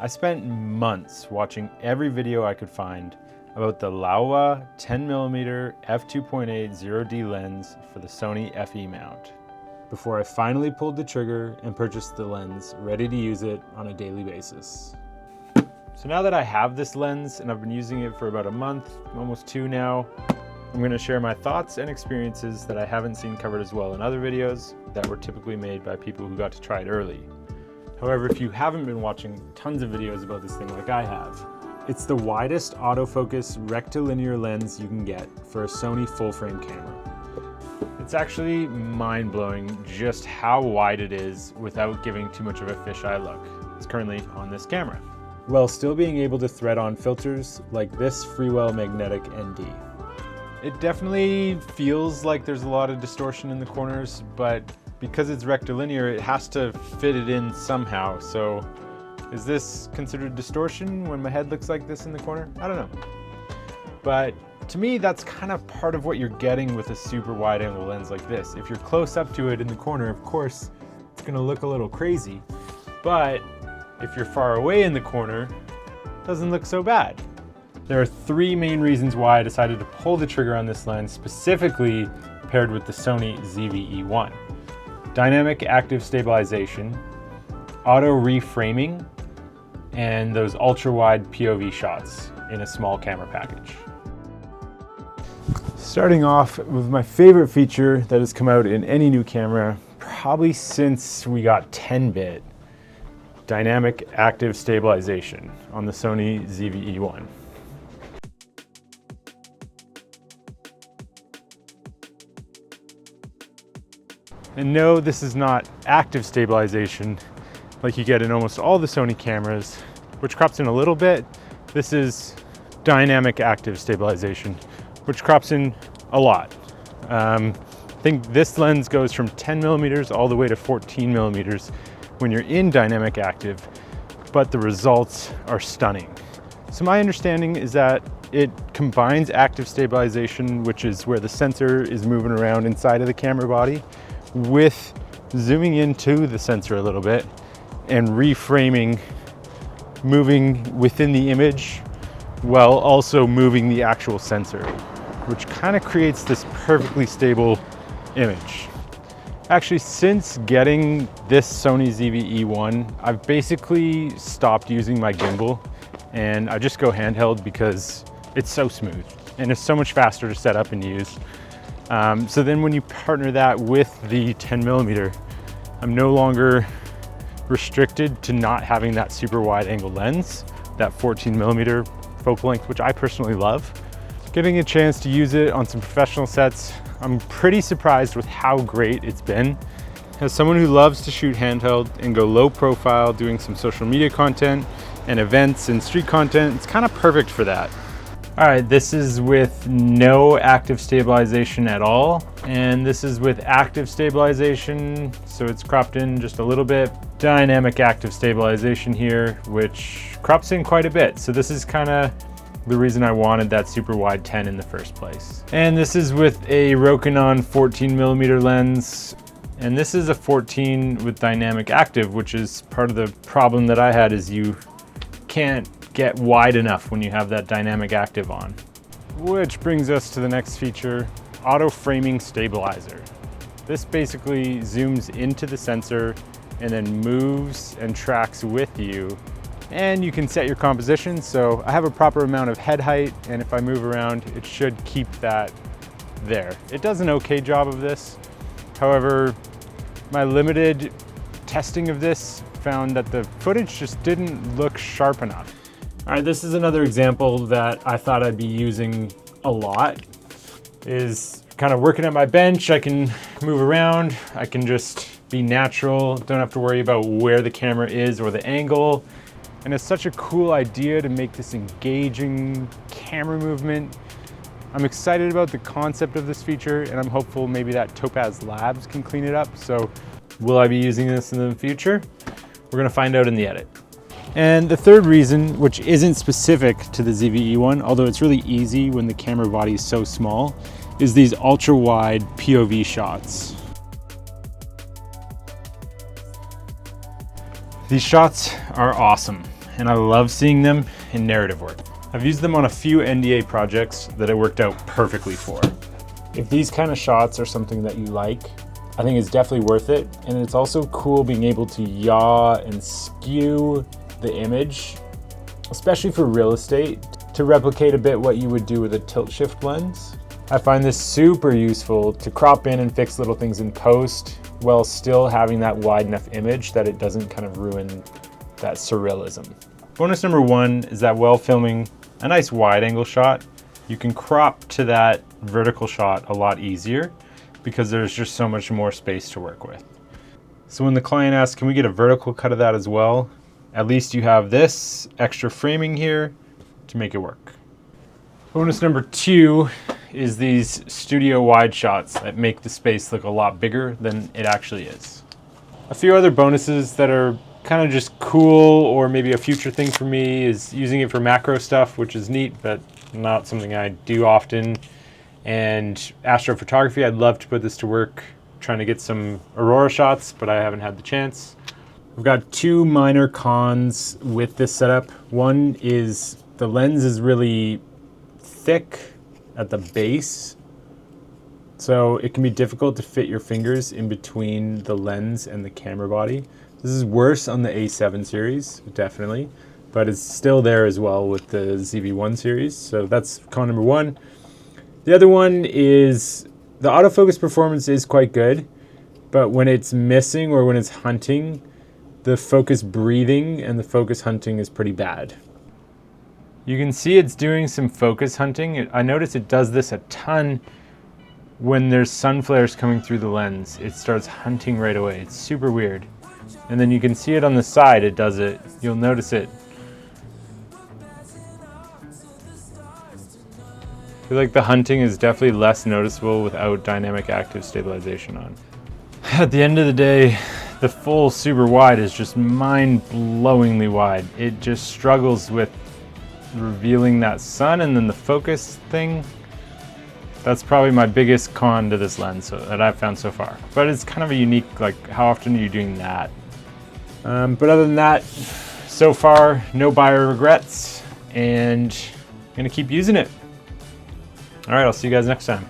I spent months watching every video I could find about the Laowa 10mm f2.8 0D lens for the Sony FE mount, before I finally pulled the trigger and purchased the lens, ready to use it on a daily basis. So now that I have this lens and I've been using it for about a month, almost 2 now, I'm going to share my thoughts and experiences that I haven't seen covered as well in other videos that were typically made by people who got to try it early. However, if you haven't been watching tons of videos about this thing like I have, it's the widest autofocus rectilinear lens you can get for a Sony full-frame camera. It's actually mind-blowing just how wide it is without giving too much of a fisheye look. It's currently on this camera, while still being able to thread on filters like this Freewell Magnetic ND. It definitely feels like there's a lot of distortion in the corners, but because it's rectilinear, it has to fit it in somehow. So is this considered distortion when my head looks like this in the corner? I don't know. But to me, that's kind of part of what you're getting with a super wide angle lens like this. If you're close up to it in the corner, of course, it's gonna look a little crazy. But if you're far away in the corner, it doesn't look so bad. There are 3 main reasons why I decided to pull the trigger on this lens, specifically paired with the Sony ZV-E1. Dynamic active stabilization, auto reframing, and those ultra-wide POV shots in a small camera package. Starting off with my favorite feature that has come out in any new camera, probably since we got 10-bit, dynamic active stabilization on the Sony ZV-E1. And no, this is not active stabilization like you get in almost all the Sony cameras, which crops in a little bit. This is dynamic active stabilization, which crops in a lot. I think this lens goes from 10mm all the way to 14mm when you're in dynamic active, but the results are stunning. So my understanding is that it combines active stabilization, which is where the sensor is moving around inside of the camera body, with zooming into the sensor a little bit and reframing, moving within the image while also moving the actual sensor, which kind of creates this perfectly stable image. Actually, since getting this Sony ZV-E1, I've basically stopped using my gimbal and I just go handheld because it's so smooth and it's so much faster to set up and use. So then when you partner that with the 10mm, I'm no longer restricted to not having that super wide angle lens, that 14mm focal length, which I personally love. Getting a chance to use it on some professional sets, I'm pretty surprised with how great it's been. As someone who loves to shoot handheld and go low profile, doing some social media content and events and street content, it's kind of perfect for that. All right, this is with no active stabilization at all. And this is with active stabilization, so it's cropped in just a little bit. Dynamic active stabilization here, which crops in quite a bit. So this is kind of the reason I wanted that super wide 10 in the first place. And this is with a Rokinon 14mm lens. And this is a 14 with dynamic active, which is part of the problem that I had, is you can't get wide enough when you have that dynamic active on. Which brings us to the next feature, auto framing stabilizer. This basically zooms into the sensor and then moves and tracks with you. And you can set your composition, so I have a proper amount of head height, and if I move around, it should keep that there. It does an okay job of this. However, my limited testing of this found that the footage just didn't look sharp enough. All right, this is another example that I thought I'd be using a lot. Is kind of working at my bench, I can move around, I can just be natural, don't have to worry about where the camera is or the angle. And it's such a cool idea to make this engaging camera movement. I'm excited about the concept of this feature, and I'm hopeful maybe that Topaz Labs can clean it up. So will I be using this in the future? We're gonna find out in the edit. And the third reason, which isn't specific to the ZV-E1, although it's really easy when the camera body is so small, is these ultra-wide POV shots. These shots are awesome. and I love seeing them in narrative work. I've used them on a few NDA projects that it worked out perfectly for. If these kind of shots are something that you like, I think it's definitely worth it. And it's also cool being able to yaw and skew the image, especially for real estate, to replicate a bit what you would do with a tilt shift lens. I find this super useful to crop in and fix little things in post while still having that wide enough image that it doesn't kind of ruin that surrealism. Bonus number 1 is that while filming a nice wide angle shot, you can crop to that vertical shot a lot easier because there's just so much more space to work with. So when the client asks, can we get a vertical cut of that as well? At least you have this extra framing here to make it work. Bonus number 2 is these studio wide shots that make the space look a lot bigger than it actually is. A few other bonuses that are kind of just cool, or maybe a future thing for me, is using it for macro stuff, which is neat, but not something I do often. And astrophotography, I'd love to put this to work, trying to get some aurora shots, but I haven't had the chance. I've got 2 minor cons with this setup. One is the lens is really thick at the base, so it can be difficult to fit your fingers in between the lens and the camera body. This is worse on the A7 series, definitely, but it's still there as well with the ZV-E1 series, so that's con number 1. The other one is the autofocus performance is quite good, but when it's missing or when it's hunting, the focus breathing and the focus hunting is pretty bad. You can see it's doing some focus hunting. I notice it does this a ton when there's sun flares coming through the lens. It starts hunting right away. It's super weird. And then you can see it on the side, it does it. You'll notice it. I feel like the hunting is definitely less noticeable without dynamic active stabilization on. At the end of the day, the full super wide is just mind-blowingly wide. It just struggles with revealing that sun, and then the focus thing. That's probably my biggest con to this lens that I've found so far. But it's kind of a unique, like, how often are you doing that? But other than that, so far, no buyer regrets, and I'm gonna keep using it. All right, I'll see you guys next time.